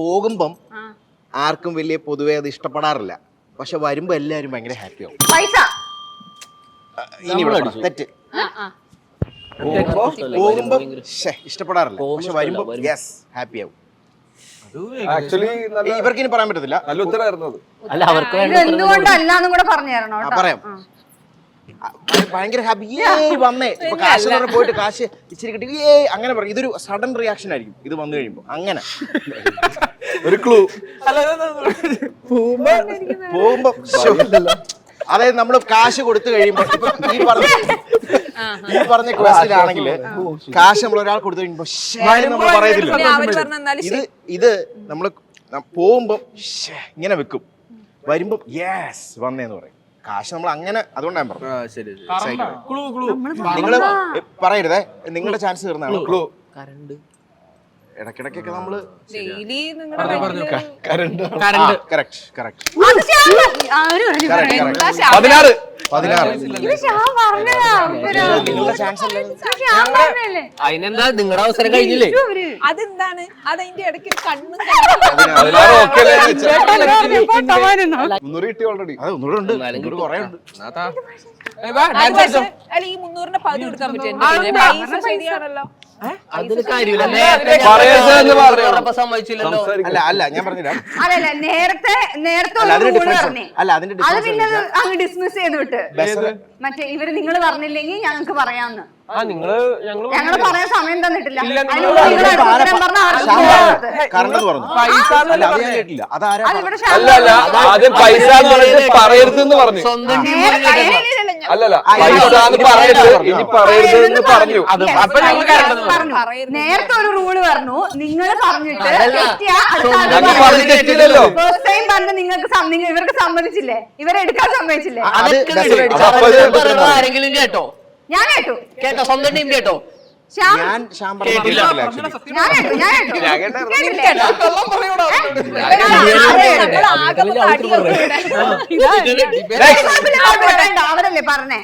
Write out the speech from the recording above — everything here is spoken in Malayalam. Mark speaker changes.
Speaker 1: പോകുമ്പം ആർക്കും വലിയ പൊതുവെ അത് ഇഷ്ടപ്പെടാറില്ല. പക്ഷെ വരുമ്പോ എല്ലാരും ഭയങ്കര ഹാപ്പി ആവും. ഇനി തെറ്റ്. പോകുമ്പോ ഇഷ്ടപ്പെടാറില്ല, പക്ഷെ വരുമ്പോ യെസ് ഹാപ്പി ആവും. ഇവർക്ക് ഇനി പറയാൻ പറ്റത്തില്ല.
Speaker 2: നല്ല ഉത്തരവായിരുന്നു.
Speaker 3: എന്തുകൊണ്ടല്ലാന്നും കൂടെ പറഞ്ഞു തരണോ?
Speaker 1: പറയാം. ഭയങ്കര ഹാപ്പി വന്നേ. ഇപ്പൊ കാശ് പോയിട്ട് കാശ് ഇച്ചിരി കിട്ടി അങ്ങനെ പറയും. ഇതൊരു സഡൻ റിയാക്ഷൻ ആയിരിക്കും ഇത് വന്നു കഴിയുമ്പോ. അങ്ങനെ
Speaker 2: ഒരു ക്ലൂ.
Speaker 1: പോകുമ്പോ അതായത് നമ്മള് കാശ് കൊടുത്തു കഴിയുമ്പോ ഈ പറഞ്ഞ ക്വസ്റ്റ്യൻ ആണെങ്കിൽ കാശ് നമ്മൾ ഒരാൾ കൊടുത്തു കഴിയുമ്പോ നമ്മൾ പറയത്തില്ല. ഇത് നമ്മള് പോകുമ്പോ ഇങ്ങനെ വെക്കും, വരുമ്പോ യെസ് വന്നേന്ന് പറയും. കാശ് നമ്മൾ അങ്ങനെ, അതുകൊണ്ടാണ് ഞാൻ പറഞ്ഞു. നിങ്ങള് പറയരുതേ, നിങ്ങളുടെ ചാൻസ് തീർന്നാണ്. ക്ലൂ ഇടയ്ക്കിടയ്ക്കൊക്കെ നമ്മള്
Speaker 4: അതിനെന്താ നിങ്ങളുടെ അവസരം കഴിഞ്ഞില്ലേ?
Speaker 5: അതെന്താണ്? അതിന്റെ ഇടയ്ക്ക് കണ്ണും ഈ 300ന്റെ പകുതി കൊടുക്കാൻ പറ്റും. ശരിയാണല്ലോ.
Speaker 4: അതിന് കാര്യമില്ല. സമ്മതിച്ചില്ലല്ലോ.
Speaker 1: അല്ല ഞാൻ പറഞ്ഞില്ല.
Speaker 3: അല്ലല്ല, നേരത്തെ അങ്ങ് ഡിസ്മിസ് ചെയ്ത് വിട്ട് മറ്റേ ഇവര് നിങ്ങൾ പറഞ്ഞില്ലെങ്കിൽ ഞങ്ങൾക്ക് പറയാന്ന്. ഞങ്ങള് പറയാൻ സമയം തന്നിട്ടില്ല.
Speaker 2: ആദ്യം പൈസ പറയരുതെന്ന് പറഞ്ഞു. അല്ലല്ല, പൈസ പറയരുത്, ഇനി പറയരുതെന്ന് പറഞ്ഞു.
Speaker 3: നേരത്തെ ഒരു റൂള് പറഞ്ഞു, നിങ്ങൾ പറഞ്ഞിട്ട്
Speaker 2: തെറ്റില്ലല്ലോ.
Speaker 3: ഫസ്റ്റ് ടൈം പറഞ്ഞ് നിങ്ങൾക്ക് ഇവർക്ക് സമ്മതിച്ചില്ലേ? ഇവരെ എടുക്കാൻ സമ്മതിച്ചില്ലേ?
Speaker 4: ആരെങ്കിലും കേട്ടോ?
Speaker 3: ഞാൻ കേട്ടോ.
Speaker 4: സ്വന്തം ടീം കേട്ടോ?
Speaker 3: അവരല്ലേ പറഞ്ഞേ?